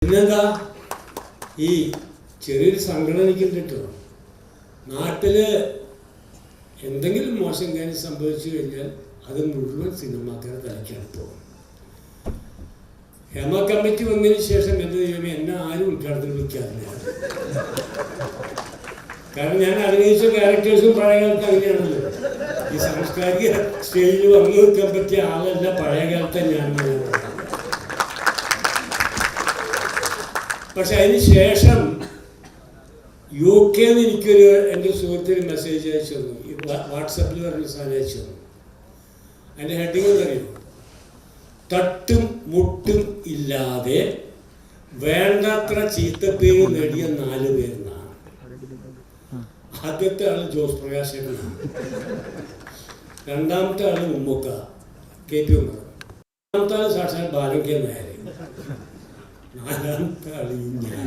പിന്നെന്താ ഈ ചെറിയൊരു സങ്കടം എനിക്കുണ്ട് കേട്ടോ. നാട്ടിൽ എന്തെങ്കിലും മോശം കാര്യം സംഭവിച്ചു കഴിഞ്ഞാൽ അത് മുഴുവൻ സിനിമാക്കാരെ തലയ്ക്കാണ് പോകും. ഹേമ കമ്മിറ്റി വന്നതിന് ശേഷം എൻ്റെ ദൈവമേ എന്നെ ആരും ഉദ്ഘാടനത്തിൽ വിളിക്കാറില്ല. കാരണം ഞാൻ അഭിനയിച്ച ക്യാരക്ടേഴ്സും പഴയ കാലത്ത് അങ്ങനെയാണല്ലോ. ഈ സാംസ്കാരിക സ്റ്റേജിൽ വന്നു നിൽക്കാൻ പറ്റിയ ആളല്ല പഴയ കാലത്തെ ഞാൻ. പക്ഷെ അതിന് ശേഷം UK എനിക്കൊരു എൻ്റെ സുഹൃത്തിന് മെസ്സേജ് അയച്ചു തന്നു. ഈ വാട്സപ്പിൽ പറഞ്ഞ സാധനം അയച്ചു തന്നു. അതിൻ്റെ ഹെഡിങ് എന്നറിയോ? തട്ടും മുട്ടും ഇല്ലാതെ വേണ്ടത്ര ചീത്തപ്പേര് നേടിയ 4 പേരെന്നാണ്. ആദ്യത്തെ ആള് ജോസ് പ്രകാശനാണ്, രണ്ടാമത്തെ ആള് ഉമ്മക്ക KP ഉമ്മ, മൂന്നാമത്തെ ആള് സാക്ഷാൽ ബാലൻ K നായർ, നാലാമത്തെ ആള് ഞാൻ.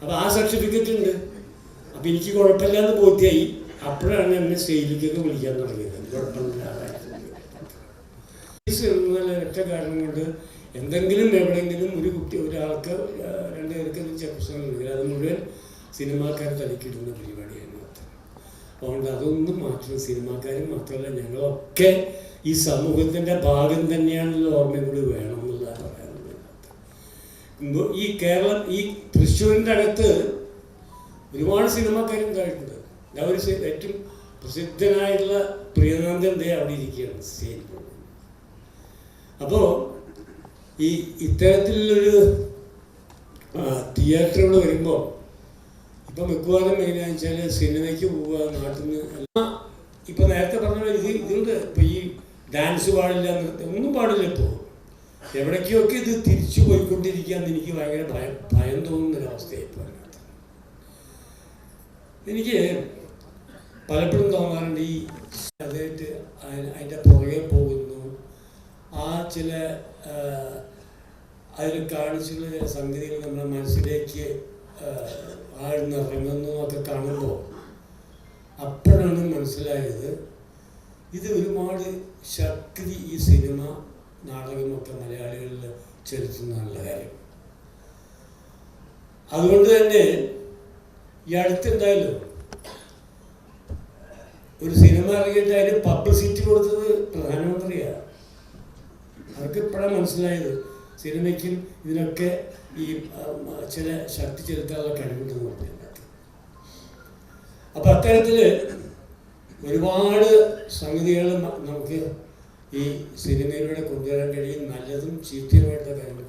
അപ്പൊ ആ സർട്ടിഫിക്കറ്റ് ഉണ്ട്. അപ്പൊ എനിക്ക് കുഴപ്പമില്ലാന്ന് ബോധ്യായി. അപ്പോഴാണ് എന്നെ സ്റ്റേജിലേക്കൊക്കെ വിളിക്കാൻ തുടങ്ങിയത്. കുഴപ്പമില്ലാതെ ഒറ്റ കാരണം കൊണ്ട് എന്തെങ്കിലും എവിടെയെങ്കിലും ഒരു കുട്ടി ഒരാൾക്ക് 2 പേർക്ക് ചില പ്രശ്നങ്ങളുണ്ടെങ്കിൽ അത് മുഴുവൻ സിനിമാക്കാരെ തലക്കിടുന്ന പരിപാടിയാണ്. അതുകൊണ്ട് അതൊന്നും മാറ്റുന്ന സിനിമാക്കാരും മാത്രമല്ല ഞങ്ങളൊക്കെ ഈ സമൂഹത്തിൻ്റെ ഭാഗം തന്നെയാണല്ലോ. ഓർമ്മയും കൂടി വേണം എന്നുള്ളതാണ് പറയാനുള്ളത്. ഈ കേരളം ഈ തൃശ്ശൂരിൻ്റെ അകത്ത് ഒരുപാട് സിനിമാക്കാരുണ്ടായിട്ടുണ്ട്. ഞാൻ ഒരു ഏറ്റവും പ്രസിദ്ധനായിട്ടുള്ള പ്രിയനന്ദൻ ദേ അവിടെ ഇരിക്കുകയാണ് സ്റ്റേജിൽ. അപ്പോൾ ഈ ഇത്തരത്തിലുള്ളൊരു തിയേറ്ററുകൾ വരുമ്പോൾ ഇപ്പം മിക്കവാറും എങ്ങനെയാണെന്ന് വെച്ചാൽ സിനിമയ്ക്ക് പോവുക, നാട്ടിൽ നിന്ന് ഇപ്പം നേരത്തെ പറഞ്ഞ ഇതുണ്ട്. ഇപ്പം ഈ ഡാൻസ് പാടില്ല, നൃത്തം ഒന്നും പാടില്ല. ഇപ്പോൾ എവിടേക്കൊക്കെ ഇത് തിരിച്ചു പോയിക്കൊണ്ടിരിക്കുകയെന്ന് എനിക്ക് ഭയങ്കര ഭയം തോന്നുന്നൊരവസ്ഥയായി. ഇപ്പോൾ എനിക്ക് പലപ്പോഴും തോന്നാറുണ്ട് ഈ അതായിട്ട് അതിൻ്റെ പുറകെ പോകുന്നു, ആ ചില അതിൽ കാണിച്ചുള്ള ചില സംഗതികൾ നമ്മുടെ മനസ്സിലേക്ക് ആഴ്ന്നിറങ്ങുന്നു ഒക്കെ കാണുമ്പോൾ അപ്പോഴാണ് മനസ്സിലായത് ഇത് ഒരുപാട് ശക്തി ഈ സിനിമ നാടകമൊക്കെ മലയാളികളിൽ ചെലുത്തുന്നുള്ള കാര്യം. അതുകൊണ്ട് തന്നെ ഈ അടുത്തുണ്ടായല്ലോ ഒരു സിനിമ ഇറങ്ങിയിട്ട് അതിന് പബ്ലിസിറ്റി കൊടുത്തത് പ്രധാനമന്ത്രിയാണ്. അവർക്ക് ഇപ്പോഴാണ് മനസ്സിലായത് സിനിമയ്ക്കും ഇതിനൊക്കെ ഈ ചില ശക്തി ചെലുത്താനുള്ള കഴിവുണ്ടെന്ന് പറഞ്ഞത്. അപ്പം അത്തരത്തിൽ ഒരുപാട് സംഗതികൾ നമുക്ക് ഈ സിനിമയിലൂടെ കൊണ്ടുവരാൻ കഴിയും. നല്ലതും ചീത്തയുമായിട്ടുള്ള കാര്യങ്ങൾ